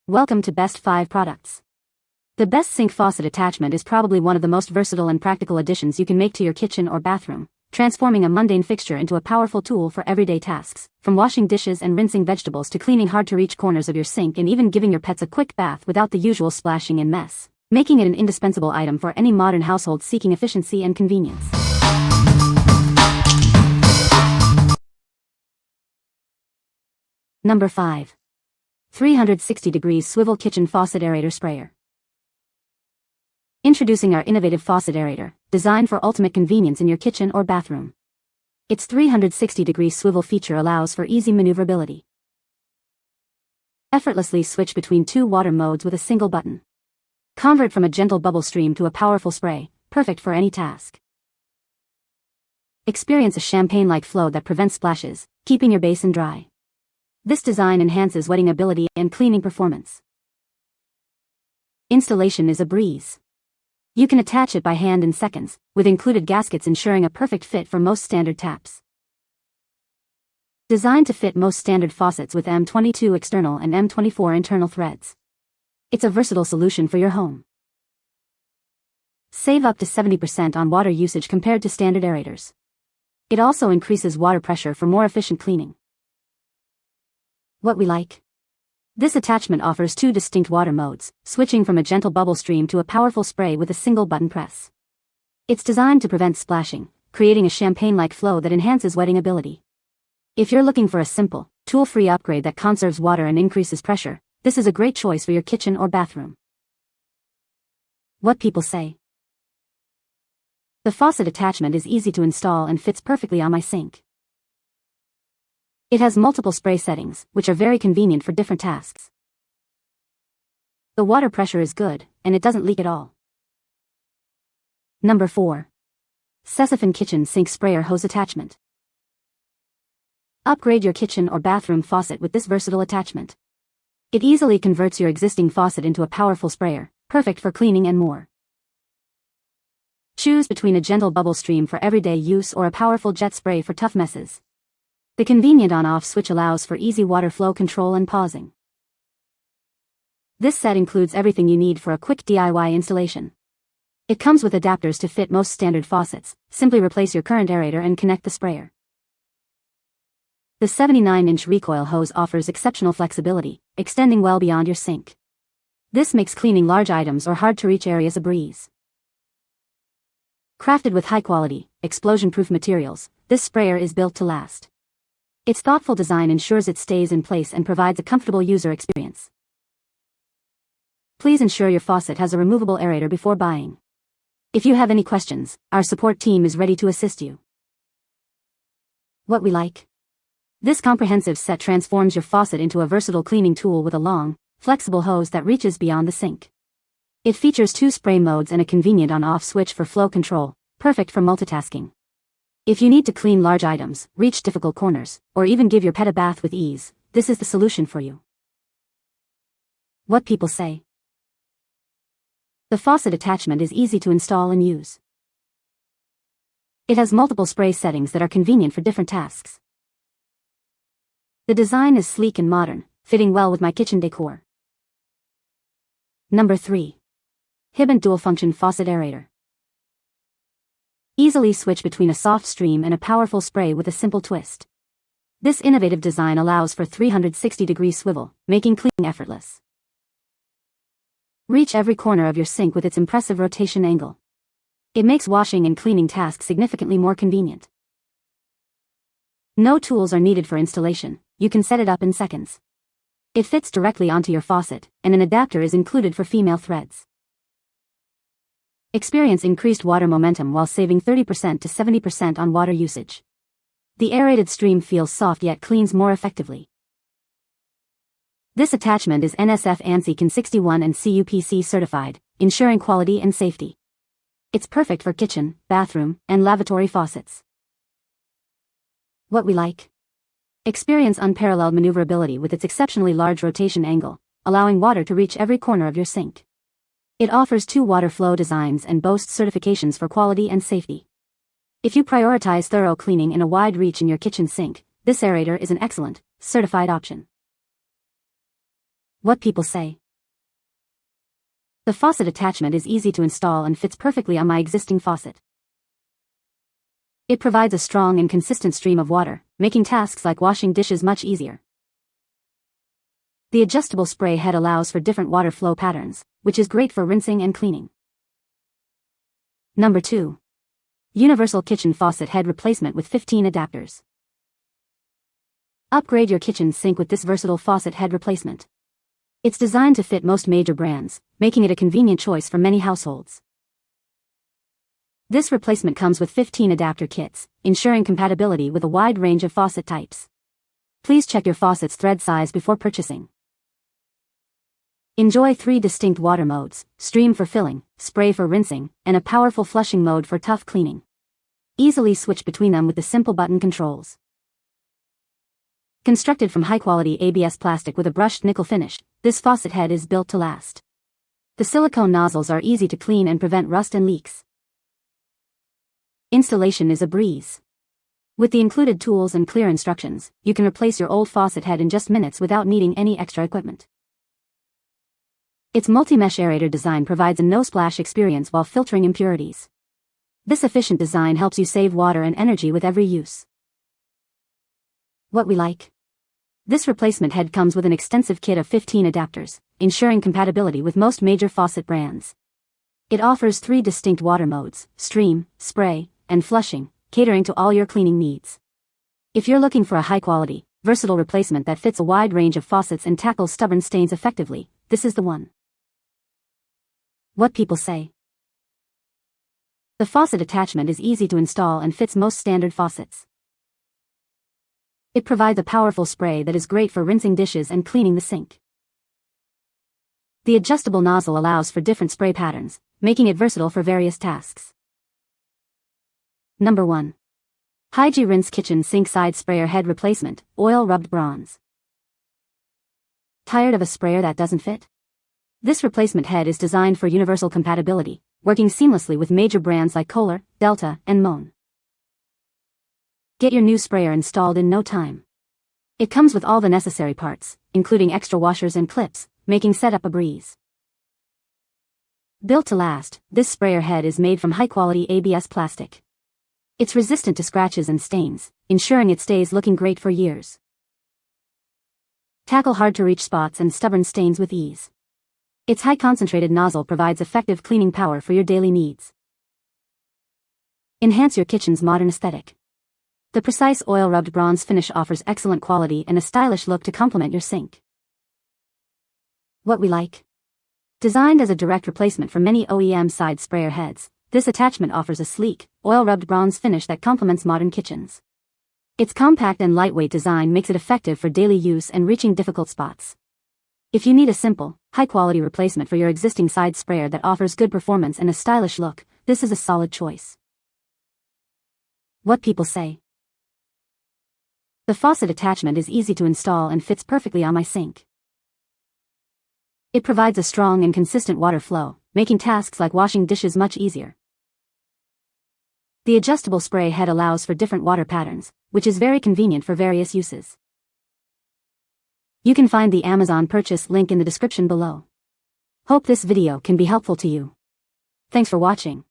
Welcome to Best 5 Products. The Best Sink Faucet Attachment is probably one of the most versatile and practical additions you can make to your kitchen or bathroom, transforming a mundane fixture into a powerful tool for everyday tasks, from washing dishes and rinsing vegetables to cleaning hard-to-reach corners of your sink and even giving your pets a quick bath without the usual splashing and mess, making it an indispensable item for any modern household seeking efficiency and convenience. Number 5. 360-degree Swivel Kitchen Faucet Aerator Sprayer. Introducing our innovative faucet aerator, designed for ultimate convenience in your kitchen or bathroom. Its 360-degree swivel feature allows for easy maneuverability. Effortlessly switch between two water modes with a single button. Convert from a gentle bubble stream to a powerful spray, perfect for any task. Experience a champagne-like flow that prevents splashes, keeping your basin dry. This design enhances wetting ability and cleaning performance. Installation is a breeze. You can attach it by hand in seconds, with included gaskets ensuring a perfect fit for most standard taps. Designed to fit most standard faucets with M22 external and M24 internal threads. It's a versatile solution for your home. Save up to 70% on water usage compared to standard aerators. It also increases water pressure for more efficient cleaning. What we like. This attachment offers two distinct water modes, switching from a gentle bubble stream to a powerful spray with a single button press. It's designed to prevent splashing, creating a champagne-like flow that enhances wetting ability. If you're looking for a simple, tool-free upgrade that conserves water and increases pressure, this is a great choice for your kitchen or bathroom. What people say. The faucet attachment is easy to install and fits perfectly on my sink. It has multiple spray settings, which are very convenient for different tasks. The water pressure is good, and it doesn't leak at all. Number 4. CECEFIN Kitchen Sink Sprayer Hose Attachment. Upgrade your kitchen or bathroom faucet with this versatile attachment. It easily converts your existing faucet into a powerful sprayer, perfect for cleaning and more. Choose between a gentle bubble stream for everyday use or a powerful jet spray for tough messes. The convenient on-off switch allows for easy water flow control and pausing. This set includes everything you need for a quick DIY installation. It comes with adapters to fit most standard faucets. Simply replace your current aerator and connect the sprayer. The 79-inch recoil hose offers exceptional flexibility, extending well beyond your sink. This makes cleaning large items or hard-to-reach areas a breeze. Crafted with high-quality, explosion-proof materials, this sprayer is built to last. Its thoughtful design ensures it stays in place and provides a comfortable user experience. Please ensure your faucet has a removable aerator before buying. If you have any questions, our support team is ready to assist you. What we like. This comprehensive set transforms your faucet into a versatile cleaning tool with a long, flexible hose that reaches beyond the sink. It features two spray modes and a convenient on-off switch for flow control, perfect for multitasking. If you need to clean large items, reach difficult corners, or even give your pet a bath with ease, this is the solution for you. What people say. The faucet attachment is easy to install and use. It has multiple spray settings that are convenient for different tasks. The design is sleek and modern, fitting well with my kitchen decor. Number 3. Hibbent Dual Function Faucet Aerator. Easily switch between a soft stream and a powerful spray with a simple twist. This innovative design allows for 360-degree swivel, making cleaning effortless. Reach every corner of your sink with its impressive rotation angle. It makes washing and cleaning tasks significantly more convenient. No tools are needed for installation, you can set it up in seconds. It fits directly onto your faucet, and an adapter is included for female threads. Experience increased water momentum while saving 30% to 70% on water usage. The aerated stream feels soft yet cleans more effectively. This attachment is NSF ANSI CAN 61 and CUPC certified, ensuring quality and safety. It's perfect for kitchen, bathroom, and lavatory faucets. What we like. Experience unparalleled maneuverability with its exceptionally large rotation angle, allowing water to reach every corner of your sink. It offers two water flow designs and boasts certifications for quality and safety. If you prioritize thorough cleaning in a wide reach in your kitchen sink, this aerator is an excellent, certified option. What people say. The faucet attachment is easy to install and fits perfectly on my existing faucet. It provides a strong and consistent stream of water, making tasks like washing dishes much easier. The adjustable spray head allows for different water flow patterns, which is great for rinsing and cleaning. Number 2. Universal kitchen faucet head replacement with 15 adapters. Upgrade your kitchen sink with this versatile faucet head replacement. It's designed to fit most major brands, making it a convenient choice for many households. This replacement comes with 15 adapter kits, ensuring compatibility with a wide range of faucet types. Please check your faucet's thread size before purchasing. Enjoy 3 distinct water modes: stream for filling, spray for rinsing, and a powerful flushing mode for tough cleaning. Easily switch between them with the simple button controls. Constructed from high-quality ABS plastic with a brushed nickel finish, this faucet head is built to last. The silicone nozzles are easy to clean and prevent rust and leaks. Installation is a breeze. With the included tools and clear instructions, you can replace your old faucet head in just minutes without needing any extra equipment. Its multi-mesh aerator design provides a no-splash experience while filtering impurities. This efficient design helps you save water and energy with every use. What we like. This replacement head comes with an extensive kit of 15 adapters, ensuring compatibility with most major faucet brands. It offers 3 distinct water modes: stream, spray, and flushing, catering to all your cleaning needs. If you're looking for a high-quality, versatile replacement that fits a wide range of faucets and tackles stubborn stains effectively, this is the one. What people say. The faucet attachment is easy to install and fits most standard faucets. It provides a powerful spray that is great for rinsing dishes and cleaning the sink. The adjustable nozzle allows for different spray patterns, making it versatile for various tasks. Number 1. Hygie Rinse Kitchen Sink Side Sprayer Head Replacement, Oil Rubbed Bronze. Tired of a sprayer that doesn't fit? This replacement head is designed for universal compatibility, working seamlessly with major brands like Kohler, Delta, and Moen. Get your new sprayer installed in no time. It comes with all the necessary parts, including extra washers and clips, making setup a breeze. Built to last, this sprayer head is made from high-quality ABS plastic. It's resistant to scratches and stains, ensuring it stays looking great for years. Tackle hard-to-reach spots and stubborn stains with ease. Its high-concentrated nozzle provides effective cleaning power for your daily needs. Enhance your kitchen's modern aesthetic. The precise oil-rubbed bronze finish offers excellent quality and a stylish look to complement your sink. What we like. Designed as a direct replacement for many OEM side sprayer heads, this attachment offers a sleek, oil-rubbed bronze finish that complements modern kitchens. Its compact and lightweight design makes it effective for daily use and reaching difficult spots. If you need a simple, high-quality replacement for your existing side sprayer that offers good performance and a stylish look, this is a solid choice. What people say. The faucet attachment is easy to install and fits perfectly on my sink. It provides a strong and consistent water flow, making tasks like washing dishes much easier. The adjustable spray head allows for different water patterns, which is very convenient for various uses. You can find the Amazon purchase link in the description below. Hope this video can be helpful to you. Thanks for watching.